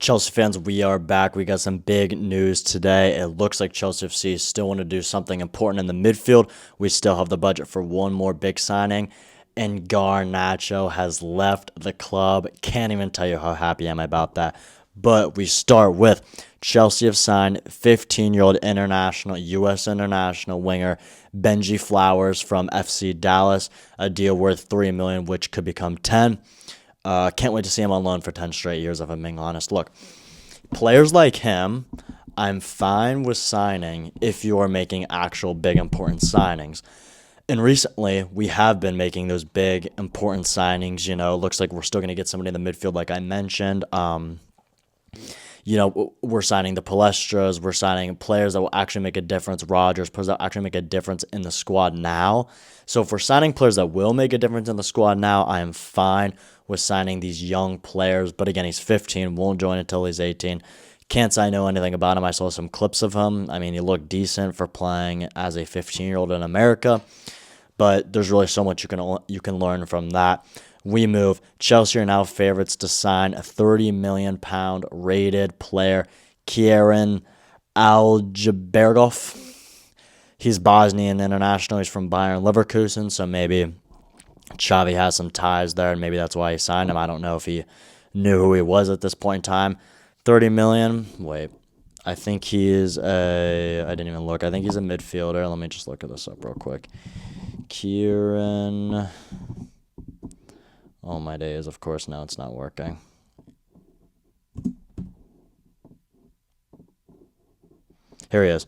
Chelsea fans, we are back. We got some big news today. It looks like Chelsea FC still want to do something important in the midfield. We still have the budget for one more big signing, and Garnacho has left the club. Can't even tell you how happy I am about that. But we start with Chelsea have signed 15-year-old international, U.S. international winger Benji Flowers from FC Dallas, a deal worth $3 million, which could become 10. Can't wait to see him on loan for 10 straight years, if I'm being honest. Look, players like him, I'm fine with signing if you are making actual big, important signings. And recently, we have been making those big, important signings. Looks like we're still going to get somebody in the midfield, like I mentioned. We're signing the Palestras. We're signing players that will actually make a difference. Rogers, players that will actually make a difference in the squad now. So if we're signing players that will make a difference in the squad now, I am fine with signing these young players. But again, he's 15, won't join until he's 18. Can't say I know anything about him. I saw some clips of him. I mean, he looked decent for playing as a 15-year-old in America. But there's really so much you can learn from that. We move. Chelsea are now favorites to sign a £30 million rated player, Kieran Algebergov. He's Bosnian international. He's from Bayern Leverkusen, so maybe Xavi has some ties there, and maybe that's why he signed him. I don't know if he knew who he was at this point in time. $30 million. Wait, I think he is I didn't even look. I think he's a midfielder. Let me just look this up real quick. Kieran. Oh, my days. Of course, now it's not working. Here he is.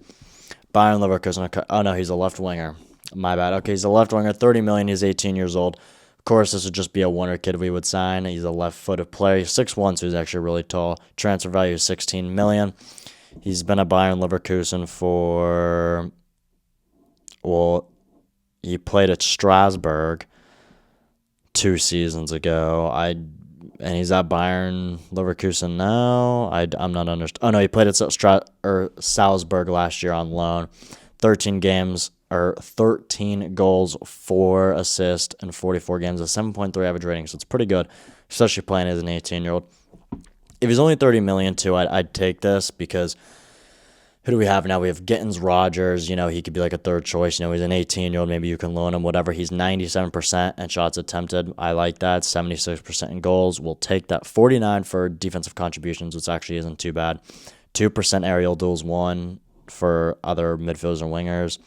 Bayern Leverkusen. Oh, no, he's a left winger. My bad. Okay, he's a left winger. $30 million. He's 18 years old. Of course, this would just be a wonder kid we would sign. He's a left-footed player. He's 6'1", so he's actually really tall. Transfer value is $16 million. He's been at Bayern Leverkusen for, well, he played at Strasbourg 2 seasons ago. And he's at Bayern Leverkusen now. I'm not understanding. Oh no, he played at Salzburg last year on loan. 13 goals, 4 assists in 44 games, a 7.3 average rating. So it's pretty good, especially playing as an 18-year-old. If he's only $30 million too, I'd take this because. Who do we have now? We have Gittins, Rogers. He could be like a third choice. He's an 18-year-old. Maybe you can loan him, whatever. He's 97% in shots attempted. I like that. 76% in goals. We'll take that. 49 for defensive contributions, which actually isn't too bad. 2% aerial duels, 1 for other midfielders and wingers.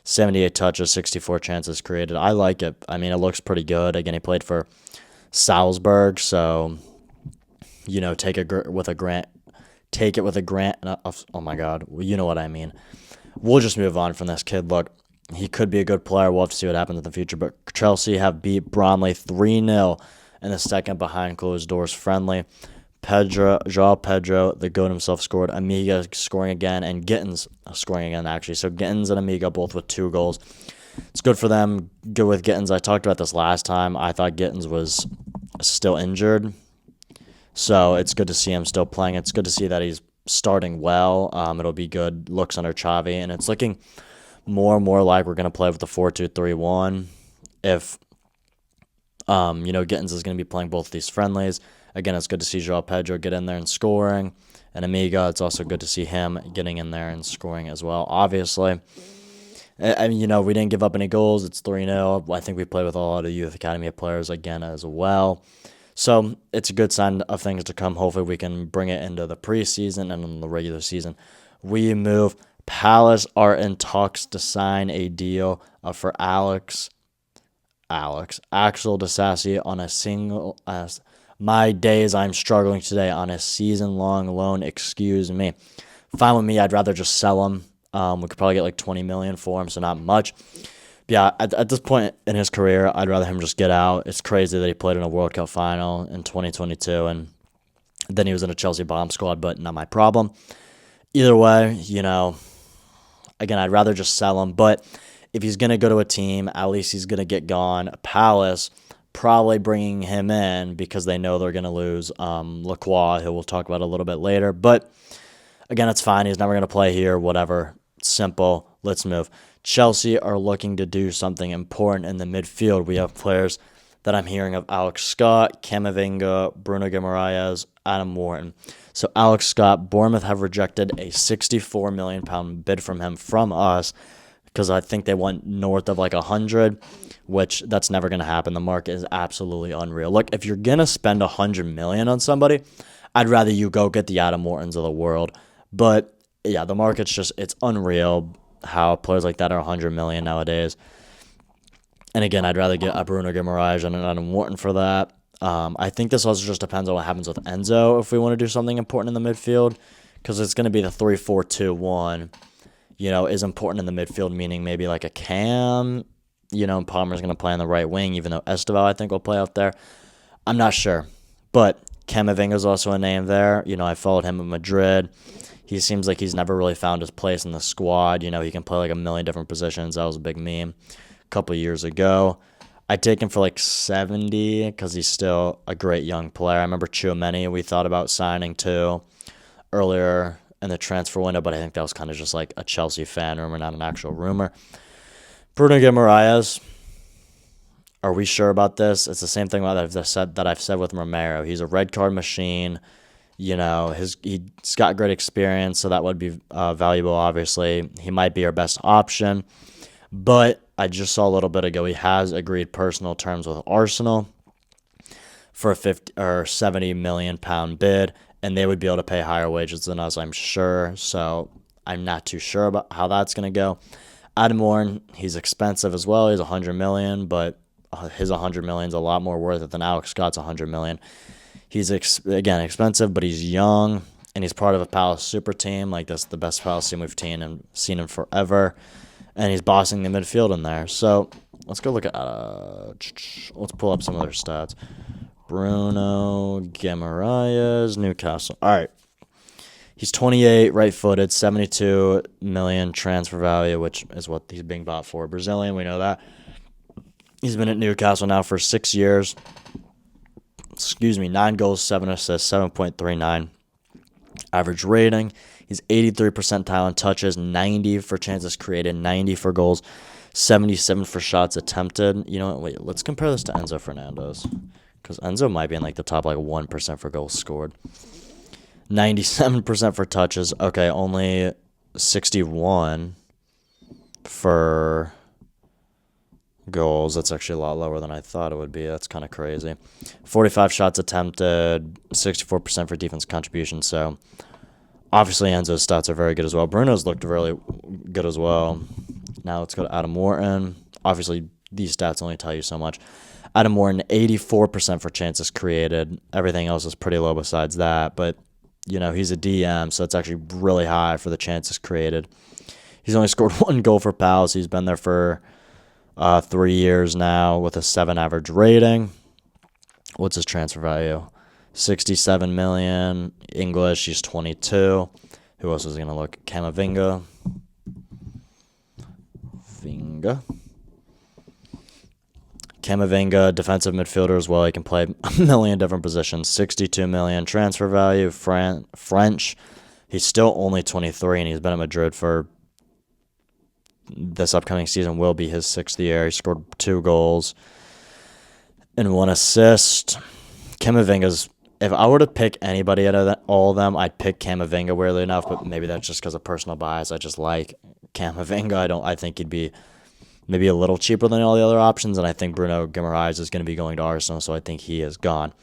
78 touches, 64 chances created. I like it. I mean, it looks pretty good. Again, he played for Salzburg, so, take it with a grant. Take it with a grant. Oh, my God. You know what I mean. We'll just move on from this kid. Look, he could be a good player. We'll have to see what happens in the future. But Chelsea have beat Bromley 3-0 in the second behind closed doors friendly. João Pedro, the GOAT himself, scored. Amiga scoring again. And Gittins scoring again, actually. So Gittins and Amiga both with 2 goals. It's good for them. Good with Gittins. I talked about this last time. I thought Gittins was still injured. So it's good to see him still playing. It's good to see that he's starting well. It'll be good looks under Xavi. And it's looking more and more like we're going to play with the 4-2-3-1. If, Gittins is going to be playing both these friendlies. Again, it's good to see João Pedro get in there and scoring. And Amiga, it's also good to see him getting in there and scoring as well. Obviously, I mean, we didn't give up any goals. It's 3-0. I think we played with a lot of youth academy players again as well. So it's a good sign of things to come. Hopefully we can bring it into the preseason and in the regular season. We move. Palace are in talks to sign a deal for Axel Disasi on a single. My days, I'm struggling today on a season-long loan. Excuse me. Fine with me. I'd rather just sell him. We could probably get like $20 million for him, so not much. Yeah, at this point in his career, I'd rather him just get out. It's crazy that he played in a World Cup final in 2022, and then he was in a Chelsea bomb squad, but not my problem. Either way, again, I'd rather just sell him. But if he's going to go to a team, at least he's going to get gone. Palace probably bringing him in because they know they're going to lose Lacroix, who we'll talk about a little bit later. But, again, it's fine. He's never going to play here, whatever. Simple. Let's move. Chelsea are looking to do something important in the midfield. We have players that I'm hearing of: Alex Scott, Camavinga, Bruno Guimaraes, Adam Wharton. So Alex Scott, Bournemouth have rejected a £64 million bid from him from us because I think they want north of like 100, which that's never going to happen. The market is absolutely unreal. Look, if you're going to spend 100 million on somebody, I'd rather you go get the Adam Whartons of the world. But yeah, the market's just, it's unreal how players like that are 100 million nowadays. And again, I'd rather get a Bruno Guimaraes and an Adam Wharton for that. I think this also just depends on what happens with Enzo if we want to do something important in the midfield, because it's going to be the 3-4-2-1, is important in the midfield, meaning maybe like a Cam, and Palmer's going to play on the right wing, even though Esteval, I think, will play out there. I'm not sure. But Camavinga is also a name there. I followed him in Madrid. He seems like he's never really found his place in the squad. He can play like a million different positions. That was a big meme a couple of years ago. I'd take him for like 70 because he's still a great young player. I remember Tchouaméni we thought about signing too earlier in the transfer window, but I think that was kind of just like a Chelsea fan rumor, not an actual rumor. Bruno Guimaraes, are we sure about this? It's the same thing that I've said with Romero. He's a red card machine. He's got great experience, so that would be valuable, obviously. He might be our best option. But I just saw a little bit ago he has agreed personal terms with Arsenal for a 50 or 70 million pound bid, and they would be able to pay higher wages than us, I'm sure. So I'm not too sure about how that's going to go. Adam Wharton, he's expensive as well. He's 100 million, but his 100 million is a lot more worth it than Alex Scott's 100 million. He's again expensive, but he's young, and he's part of a Palace super team. Like, that's the best Palace team we've seen in forever. And he's bossing the midfield in there. So let's go look at let's pull up some other stats. Bruno Guimaraes, Newcastle. All right. He's 28, right-footed, 72 million transfer value, which is what he's being bought for. Brazilian, we know that. He's been at Newcastle now for 6 years. 9 goals, 7 assists, 7.39 average rating. He's 83 percentile in touches, 90 for chances created, 90 for goals, 77 for shots attempted. Wait, let's compare this to Enzo Fernandez, because Enzo might be in like the top 1% for goals scored. 97% for touches. Okay, only 61 for goals. That's actually a lot lower than I thought it would be. That's kind of crazy. 45 shots attempted, 64% for defense contribution. So obviously Enzo's stats are very good as well. Bruno's looked really good as well. Now let's go to Adam Wharton. Obviously these stats only tell you so much. Adam Wharton, 84% for chances created. Everything else is pretty low besides that. But, he's a DM, so it's actually really high for the chances created. He's only scored 1 goal for Palace. He's been there for 3 years now with a 7 average rating. What's his transfer value? 67 million. English, he's 22. Who else is going to look? Camavinga. Camavinga, defensive midfielder as well. He can play a million different positions. 62 million transfer value. French. He's still only 23, and he's been at Madrid for this upcoming season. Will be his 6th year. He scored 2 goals and 1 assist. Camavinga's, if I were to pick anybody out of all of them, I'd pick Camavinga, weirdly enough, but maybe that's just because of personal bias. I just like Camavinga. I think he'd be maybe a little cheaper than all the other options, and I think Bruno Guimaraes is going to be going to Arsenal, so I think he is gone.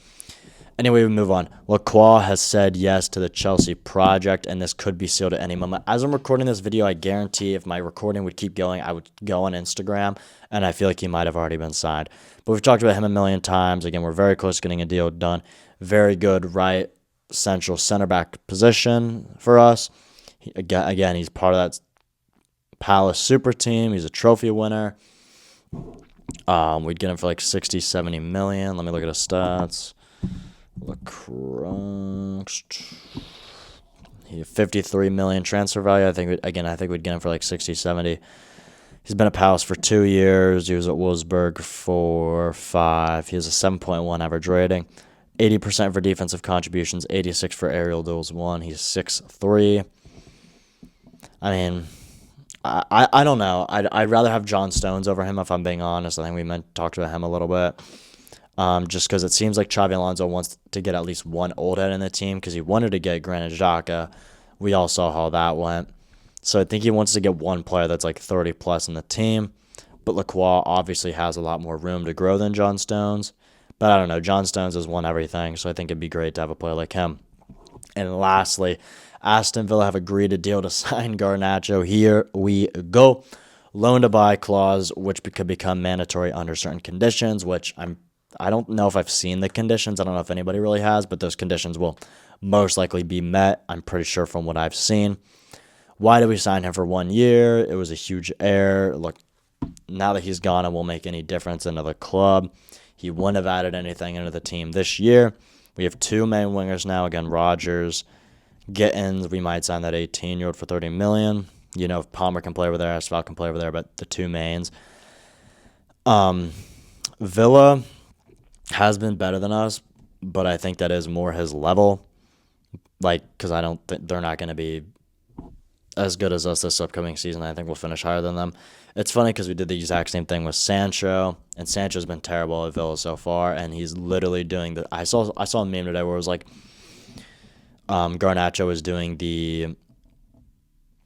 Anyway, we move on. Lacroix has said yes to the Chelsea project, and this could be sealed at any moment. As I'm recording this video, I guarantee if my recording would keep going, I would go on Instagram, and I feel like he might have already been signed. But we've talked about him a million times. Again, we're very close to getting a deal done. Very good right central center back position for us. Again, he's part of that Palace super team. He's a trophy winner. We'd get him for like 60, 70 million. Let me look at his stats. Lacroix. He had 53 million transfer value. I think we'd get him for like 60, 70. He's been at Palace for 2 years. He was at Wolfsburg for 5. He has a 7.1 average rating. 80% for defensive contributions, 86 for aerial duels won. He's 6'3". I mean, I don't know. I'd rather have John Stones over him if I'm being honest. I think we talked about him a little bit. just because it seems like Xabi Alonso wants to get at least one old head in the team because he wanted to get Granit Xhaka. We all saw how that went. So I think he wants to get one player that's like 30 plus in the team. But Lacroix obviously has a lot more room to grow than John Stones. But I don't know. John Stones has won everything, so I think it'd be great to have a player like him. And lastly, Aston Villa have agreed a deal to sign Garnacho. Here we go. Loan to buy clause, which could become mandatory under certain conditions, which I don't know if I've seen the conditions. I don't know if anybody really has, but those conditions will most likely be met, I'm pretty sure, from what I've seen. Why did we sign him for 1 year? It was a huge error. Look, now that he's gone, it won't make any difference into the club. He wouldn't have added anything into the team this year. We have two main wingers now. Again, Rodgers, Gittins. We might sign that 18-year-old for $30 million. You know, if Palmer can play over there, Sval can play over there, but the two mains. Villa has been better than us, but I think that is more his level. Like, because I don't think they're not going to be as good as us this upcoming season. I think we'll finish higher than them. It's funny because we did the exact same thing with Sancho, and Sancho's been terrible at Villa so far, and he's literally doing the. I saw a meme today where it was like, Garnacho was doing the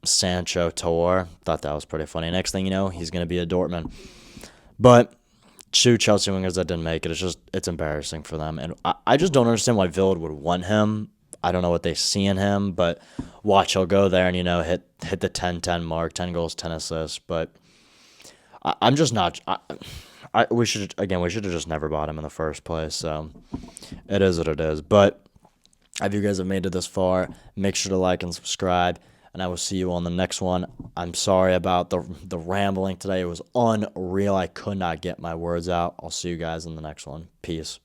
Sancho tour. Thought that was pretty funny. Next thing you know, he's going to be at Dortmund. But two Chelsea wingers that didn't make it. It's embarrassing for them, and I just don't understand why Villa would want him. I don't know what they see in him, but watch, he'll go there and, hit the 10-10 mark, 10 goals, 10 assists. But I'm just not. We should have just never bought him in the first place. So it is what it is. But if you guys have made it this far, make sure to like and subscribe, and I will see you on the next one. I'm sorry about the rambling today. It was unreal. I could not get my words out. I'll see you guys in the next one. Peace.